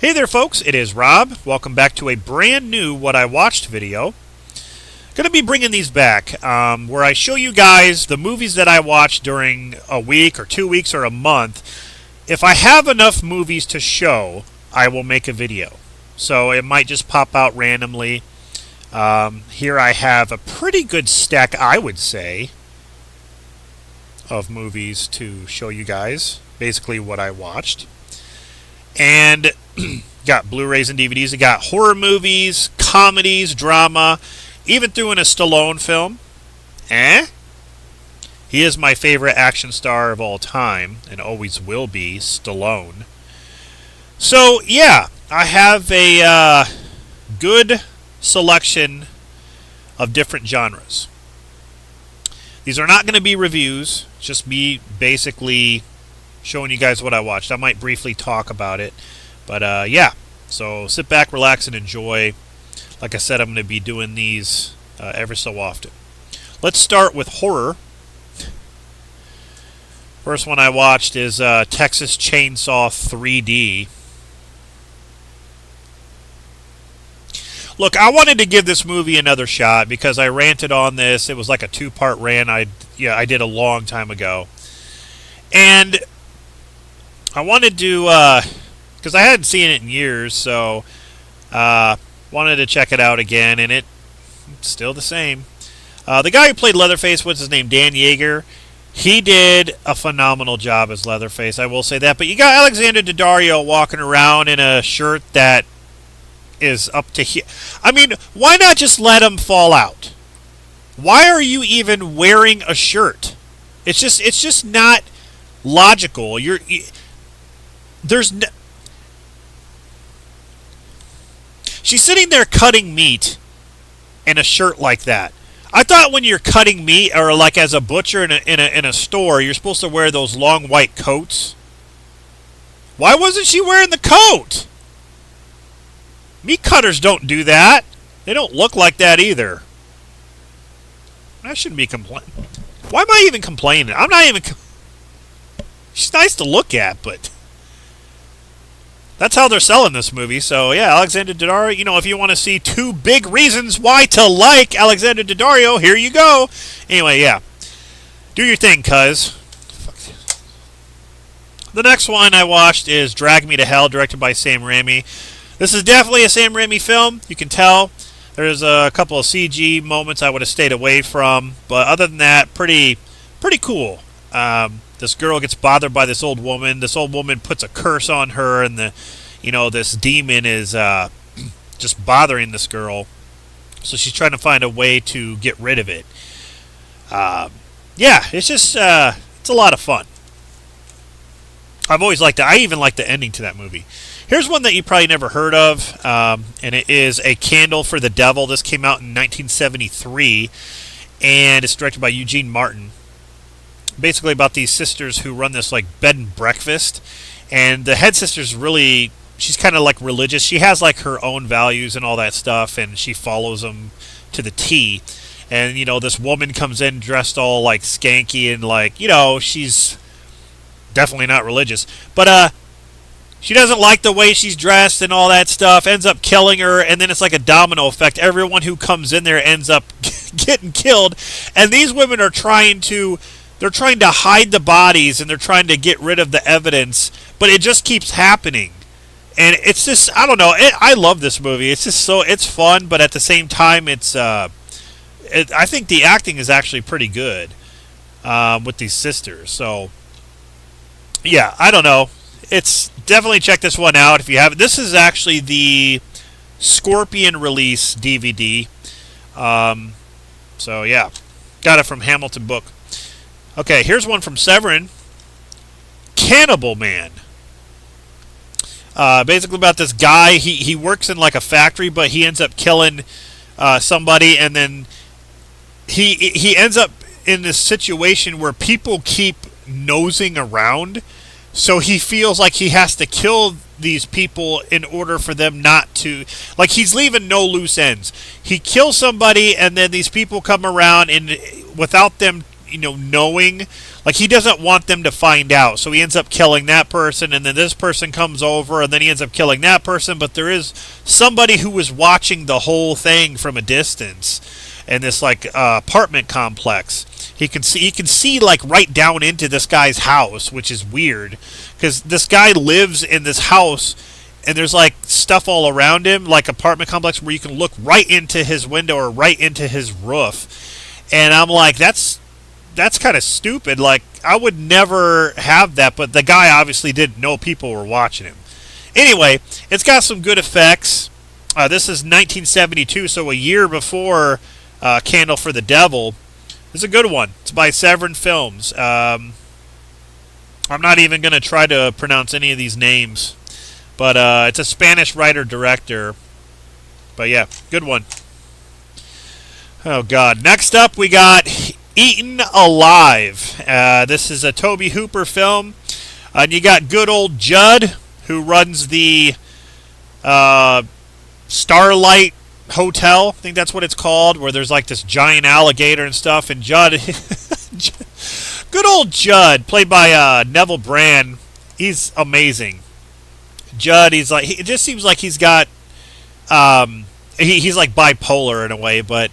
Hey there folks, it is Rob. Welcome back to a brand new What I Watched video. Going to be bringing these back where I show you guys the movies that I watched during a week or 2 weeks or a month. If I have enough movies to show, I will make a video. So it might just pop out randomly. Here I have a pretty good stack, I would say, of movies to show you guys. Basically what I watched. And got Blu-rays and DVDs. I got horror movies, comedies, drama, even threw in a Stallone film. He is my favorite action star of all time, and always will be, Stallone. So, yeah, I have a good selection of different genres. These are not going to be reviews, just me basically showing you guys what I watched. I might briefly talk about it. But, yeah. So, sit back, relax, and enjoy. Like I said, I'm going to be doing these every so often. Let's start with horror. First one I watched is Texas Chainsaw 3D. Look, I wanted to give this movie another shot because I ranted on this. It was like a two-part rant I did a long time ago. And I wanted to, because I hadn't seen it in years, so wanted to check it out again, and it's still the same. The guy who played Leatherface, what's his name, Dan Yeager, he did a phenomenal job as Leatherface, I will say that. But you got Alexander Daddario walking around in a shirt that is up to here. I mean, why not just let him fall out? Why are you even wearing a shirt? It's just not logical. She's sitting there cutting meat in a shirt like that. I thought when you're cutting meat, or like as a butcher in a store, you're supposed to wear those long white coats. Why wasn't she wearing the coat? Meat cutters don't do that. They don't look like that either. I shouldn't be complaining. Why am I even complaining? I'm not even. She's nice to look at, but that's how they're selling this movie. So, yeah, Alexander Daddario, if you want to see two big reasons why to like Alexander Daddario, here you go. Anyway, yeah. Do your thing, cuz. The next one I watched is Drag Me to Hell, directed by Sam Raimi. This is definitely a Sam Raimi film. You can tell. There's a couple of CG moments I would have stayed away from. But other than that, pretty cool. This girl gets bothered by this old woman. This old woman puts a curse on her, and this demon is just bothering this girl. So she's trying to find a way to get rid of it. Yeah, it's just it's a lot of fun. I've always liked it. I even like the ending to that movie. Here's one that you probably never heard of, and it is A Candle for the Devil. This came out in 1973, and it's directed by Eugene Martin. Basically about these sisters who run this like bed and breakfast, and the head sister's really, she's kind of like religious. She has like her own values and all that stuff, and she follows them to the T. And this woman comes in dressed all like skanky and like, she's definitely not religious, but she doesn't like the way she's dressed and all that stuff, ends up killing her, and then it's like a domino effect. Everyone who comes in there ends up getting killed, and these women are trying to hide the bodies, and they're trying to get rid of the evidence, but it just keeps happening. And it's just, I don't know, I love this movie. It's just it's fun, but at the same time, I think the acting is actually pretty good with these sisters. So, yeah, I don't know. It's definitely check this one out if you haven't. This is actually the Scorpion release DVD. So, yeah, got it from Hamilton Book. Okay, here's one from Severin. Cannibal Man. Basically about this guy. He works in like a factory, but he ends up killing somebody, and then he ends up in this situation where people keep nosing around. So he feels like he has to kill these people in order for them not to. Like, he's leaving no loose ends. He kills somebody, and then these people come around, and without them knowing, Like, he doesn't want them to find out, so he ends up killing that person, and then this person comes over, and then he ends up killing that person, but there is somebody who was watching the whole thing from a distance in this, like, apartment complex. He can see like right down into this guy's house, which is weird, because this guy lives in this house, and there's like stuff all around him, like apartment complex, where you can look right into his window or right into his roof, and I'm like, that's kind of stupid. Like, I would never have that, but the guy obviously didn't know people were watching him. Anyway, it's got some good effects. This is 1972, so a year before Candle for the Devil. It's a good one. It's by Severin Films. I'm not even going to try to pronounce any of these names, but it's a Spanish writer-director. But yeah, good one. Oh, God. Next up, we got Eaten Alive. This is a Tobe Hooper film. And you got good old Judd, who runs the Starlight Hotel. I think that's what it's called, where there's like this giant alligator and stuff. And Judd, good old Judd, played by Neville Brand. He's amazing. Judd, he's like, it just seems like he's got, he's like bipolar in a way, but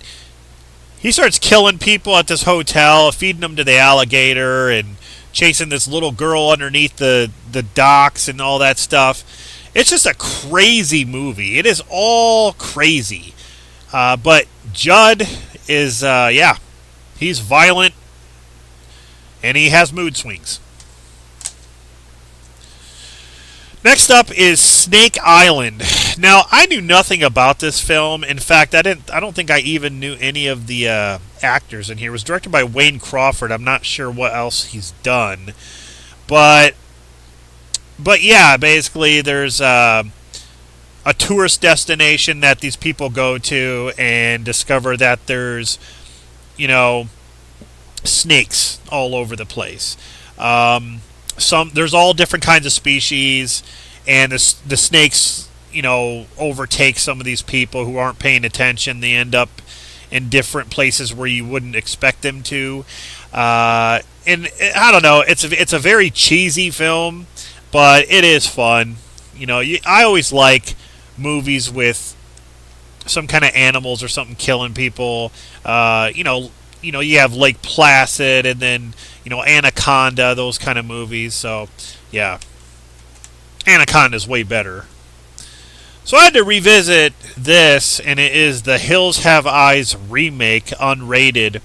he starts killing people at this hotel, feeding them to the alligator, and chasing this little girl underneath the docks and all that stuff. It's just a crazy movie. It is all crazy. But Judd is, he's violent, and he has mood swings. Next up is Snake Island. Now, I knew nothing about this film. In fact, I don't think I even knew any of the actors in here. It was directed by Wayne Crawford. I'm not sure what else he's done. But yeah, basically there's a tourist destination that these people go to and discover that there's, snakes all over the place. There's all different kinds of species, and the snakes, overtake some of these people who aren't paying attention. They end up in different places where you wouldn't expect them to. And I don't know, it's a very cheesy film, but it is fun. I always like movies with some kind of animals or something killing people. You have Lake Placid, and then Anaconda, those kind of movies. So yeah, Anaconda's way better. So I had to revisit this, and it is the Hills Have Eyes remake, unrated.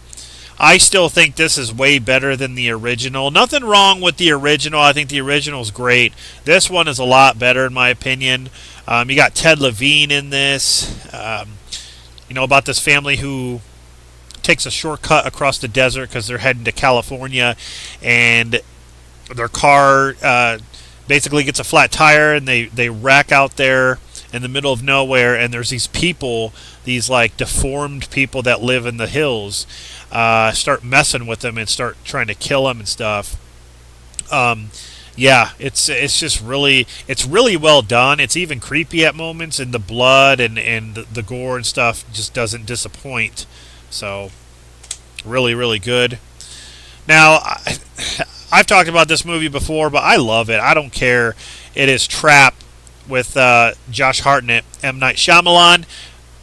I still think this is way better than the original. Nothing wrong with the original. I think the original is great. This one is a lot better, in my opinion. You got Ted Levine in this. About this family who takes a shortcut across the desert because they're heading to California, and their car basically gets a flat tire, and they wreck out there in the middle of nowhere, and there's these people, these like deformed people that live in the hills, start messing with them and start trying to kill them and stuff. Yeah, it's just really, it's really well done. It's even creepy at moments, and the blood and the gore and stuff just doesn't disappoint. So, really, really good. Now, I've talked about this movie before, but I love it. I don't care. It is Trap with Josh Hartnett, M. Night Shyamalan.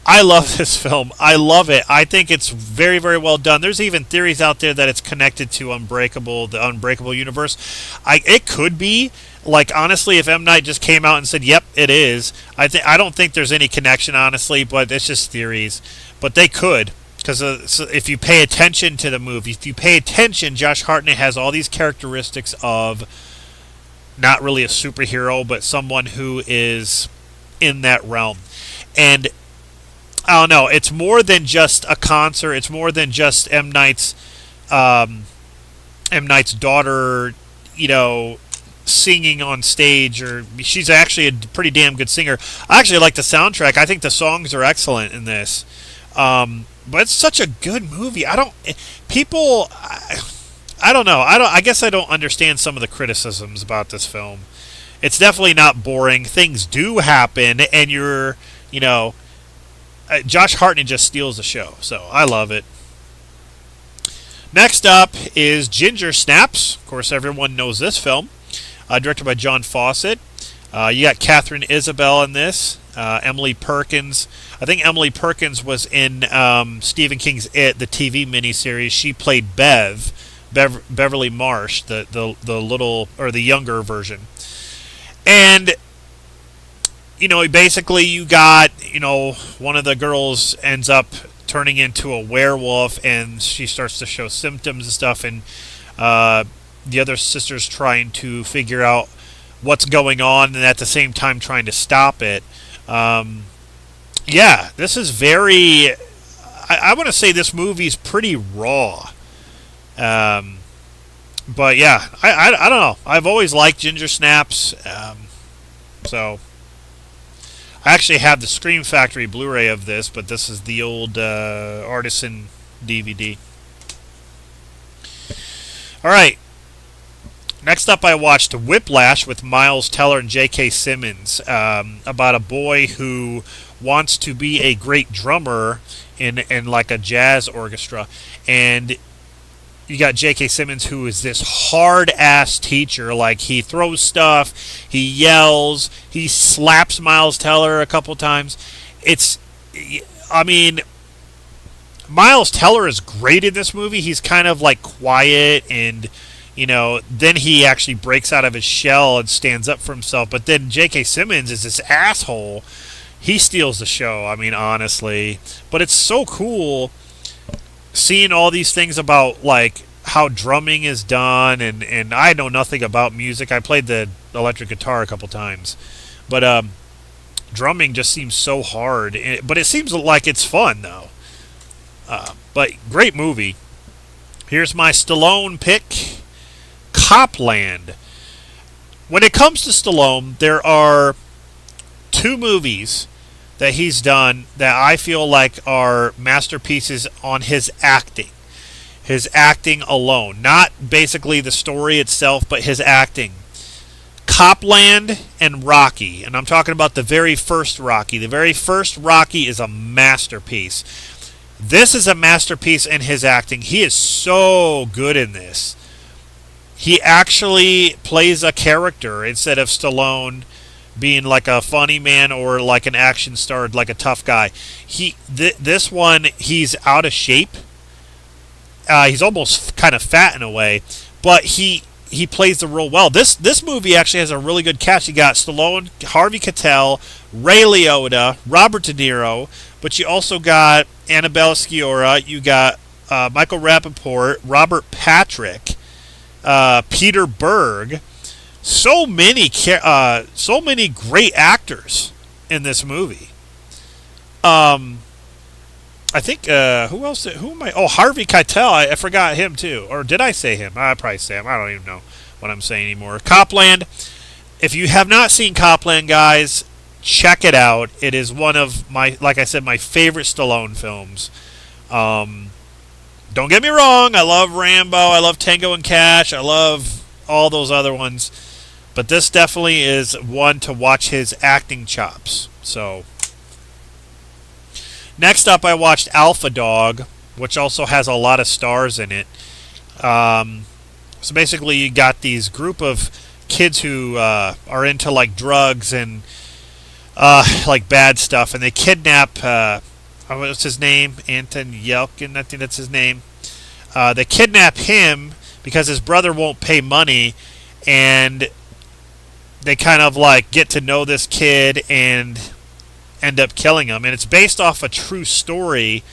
I love this film. I love it. I think it's very, very well done. There's even theories out there that it's connected to Unbreakable, the Unbreakable universe. It could be. Like, honestly, if M. Night just came out and said, yep, it is, I don't think there's any connection, honestly, but it's just theories. But they could. Because so if you pay attention to the movie, if you pay attention, Josh Hartnett has all these characteristics of not really a superhero, but someone who is in that realm. And I don't know, it's more than just a concert. It's more than just M. Night's daughter, singing on stage, or she's actually a pretty damn good singer. I actually like the soundtrack. I think the songs are excellent in this. But it's such a good movie. I don't know. I guess I don't understand some of the criticisms about this film. It's definitely not boring. Things do happen, and Josh Hartnett just steals the show. So I love it. Next up is Ginger Snaps. Of course, everyone knows this film. Directed by John Fawcett. You got Catherine Isabel in this. Emily Perkins. I think Emily Perkins was in Stephen King's It, the TV miniseries. She played Beverly Marsh, the little or the younger version. And basically you got one of the girls ends up turning into a werewolf, and she starts to show symptoms and stuff, and the other sister's trying to figure out what's going on, and at the same time trying to stop it. This is very... I want to say this movie's pretty raw. But yeah, I don't know. I've always liked Ginger Snaps. So I actually have the Scream Factory Blu-ray of this, but this is the old Artisan DVD. Alright. Next up, I watched Whiplash with Miles Teller and J.K. Simmons, about a boy who wants to be a great drummer in like a jazz orchestra, and you got J.K. Simmons, who is this hard-ass teacher. Like, he throws stuff, he yells, he slaps Miles Teller a couple times. Miles Teller is great in this movie. He's kind of like quiet, and then he actually breaks out of his shell and stands up for himself. But then J.K. Simmons is this asshole. He steals the show, honestly. But it's so cool seeing all these things about like how drumming is done, and I know nothing about music. I played the electric guitar a couple times, but drumming just seems so hard. But it seems like it's fun though. But great movie. Here's my Stallone pick, Copland. When it comes to Stallone, there are two movies that he's done that I feel like are masterpieces on his acting. His acting alone. Not basically the story itself, but his acting. Copland and Rocky. And I'm talking about the very first Rocky. The very first Rocky is a masterpiece. This is a masterpiece in his acting. He is so good in this. He actually plays a character instead of Stallone being like a funny man or like an action star, like a tough guy. This one, he's out of shape. He's almost kind of fat in a way, but he plays the role well. This movie actually has a really good cast. You got Stallone, Harvey Keitel, Ray Liotta, Robert De Niro, but you also got Annabelle Sciorra. You got Michael Rappaport, Robert Patrick, Peter Berg. So many great actors in this movie. I think who else? Who am I? Oh, Harvey Keitel. I forgot him too. Or did I say him? I probably say him. I don't even know what I'm saying anymore. Copland. If you have not seen Copland, guys, check it out. It is one of my, like I said, my favorite Stallone films. Don't get me wrong. I love Rambo. I love Tango and Cash. I love all those other ones. But this definitely is one to watch his acting chops. So, next up, I watched Alpha Dog, which also has a lot of stars in it. So basically, you got these group of kids who are into like drugs and like bad stuff, and they kidnap. What's his name? Anton Yelkin, I think that's his name. They kidnap him because his brother won't pay money, and they kind of like get to know this kid and end up killing him. And it's based off a true story.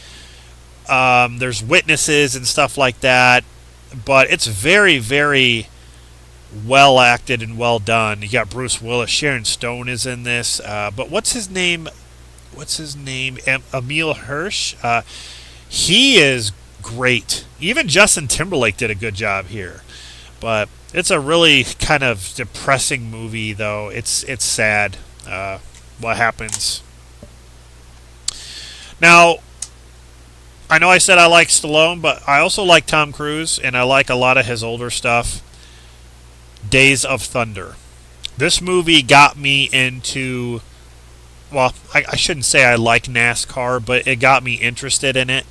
There's witnesses and stuff like that, but it's very, very well acted and well done. You got Bruce Willis, Sharon Stone is in this, but what's his name? Emil Hirsch. He is great. Even Justin Timberlake did a good job here. But it's a really kind of depressing movie, though. It's sad what happens. Now, I know I said I like Stallone, but I also like Tom Cruise, and I like a lot of his older stuff. Days of Thunder. This movie got me into... Well, I shouldn't say I like NASCAR, but it got me interested in it.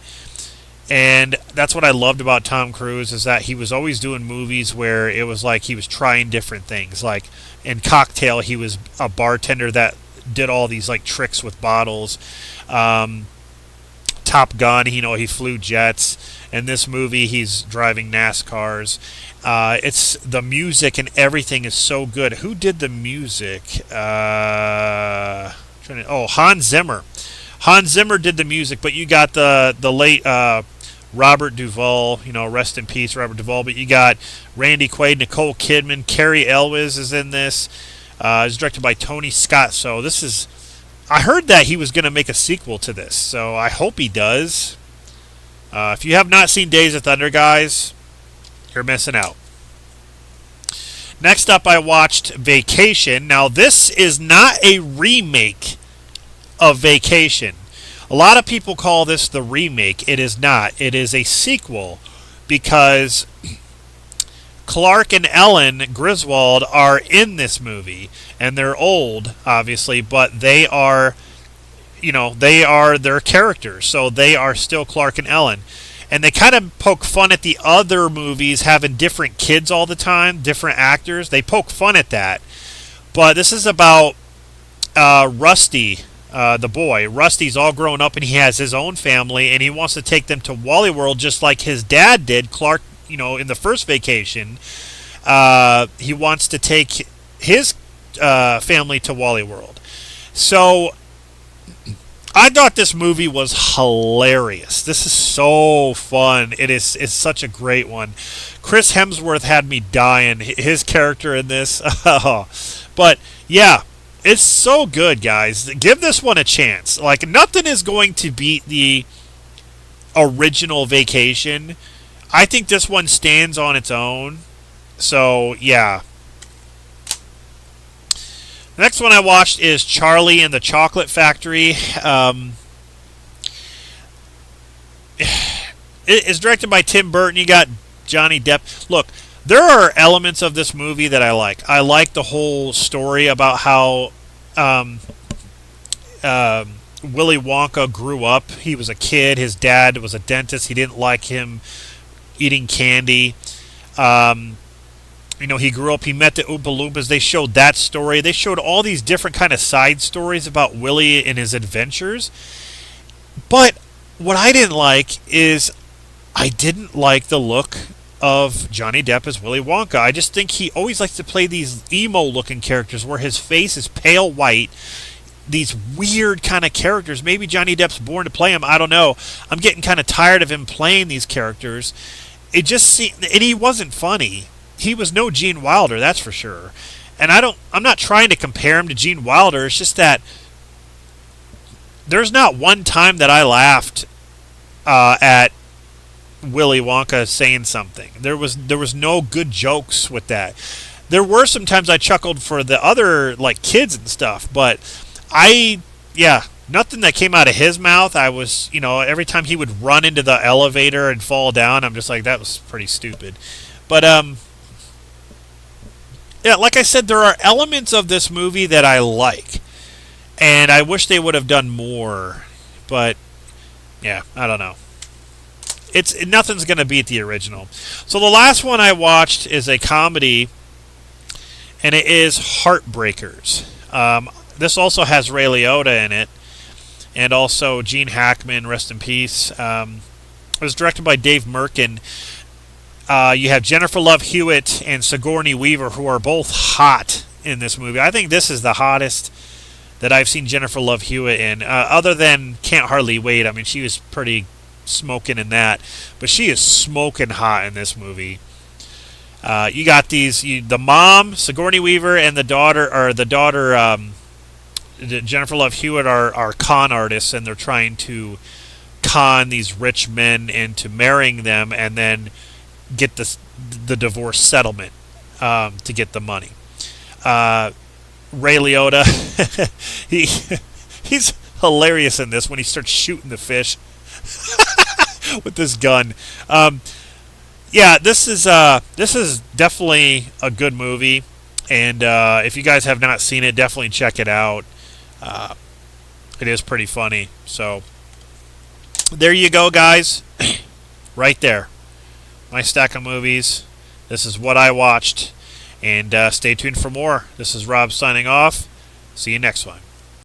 And that's what I loved about Tom Cruise, is that he was always doing movies where it was like he was trying different things. Like in Cocktail, he was a bartender that did all these like tricks with bottles. Top Gun, he flew jets. In this movie, he's driving NASCARs. It's the music and everything is so good. Who did the music? Hans Zimmer. Hans Zimmer did the music, but you got the late Robert Duvall, rest in peace, Robert Duvall. But you got Randy Quaid, Nicole Kidman, Cary Elwes is in this. It's directed by Tony Scott. So I heard that he was going to make a sequel to this, so I hope he does. If you have not seen Days of Thunder, guys, you're missing out. Next up, I watched Vacation. Now, this is not a remake of Vacation. A lot of people call this the remake. It is not. It is a sequel because Clark and Ellen Griswold are in this movie, and they're old, obviously, but they are their characters, so they are still Clark and Ellen. And they kind of poke fun at the other movies having different kids all the time, different actors. They poke fun at that. But this is about Rusty, the boy. Rusty's all grown up and he has his own family, and he wants to take them to Wally World just like his dad did, Clark, in the first Vacation. He wants to take his family to Wally World. So I thought this movie was hilarious. This is so fun. It's such a great one. Chris Hemsworth had me dying. His character in this. But yeah, it's so good, guys. Give this one a chance. Like, nothing is going to beat the original Vacation. I think this one stands on its own. So yeah. The next one I watched is Charlie and the Chocolate Factory. It's directed by Tim Burton. You got Johnny Depp. Look, there are elements of this movie that I like. I like the whole story about how Willy Wonka grew up. He was a kid. His dad was a dentist. He didn't like him eating candy. He grew up, he met the Oompa Loompas. They showed that story. They showed all these different kind of side stories about Willy and his adventures. But what I didn't like is I didn't like the look of Johnny Depp as Willy Wonka. I just think he always likes to play these emo-looking characters where his face is pale white. These weird kind of characters. Maybe Johnny Depp's born to play him. I don't know. I'm getting kind of tired of him playing these characters. It just seemed, and he wasn't funny. He was no Gene Wilder, that's for sure. And I'm not trying to compare him to Gene Wilder. It's just that there's not one time that I laughed at Willy Wonka saying something. There was no good jokes with that. There were some times I chuckled for the other like kids and stuff, but nothing that came out of his mouth. I was, every time he would run into the elevator and fall down, I'm just like, that was pretty stupid. But yeah, like I said, there are elements of this movie that I like, and I wish they would have done more. But yeah, I don't know. Nothing's gonna beat the original. So the last one I watched is a comedy, and it is Heartbreakers. This also has Ray Liotta in it, and also Gene Hackman, rest in peace. It was directed by Dave Merkin. You have Jennifer Love Hewitt and Sigourney Weaver, who are both hot in this movie. I think this is the hottest that I've seen Jennifer Love Hewitt in, other than Can't Hardly Wait. I mean, she was pretty smoking in that, but she is smoking hot in this movie. You got the mom, Sigourney Weaver, and the daughter, Jennifer Love Hewitt are con artists, and they're trying to con these rich men into marrying them, and then get the divorce settlement to get the money. Ray Liotta, he's hilarious in this when he starts shooting the fish with this gun. This is definitely a good movie, and if you guys have not seen it, definitely check it out. It is pretty funny. So there you go, guys. right there. My stack of movies. This is what I watched. And stay tuned for more. This is Rob signing off. See you next one.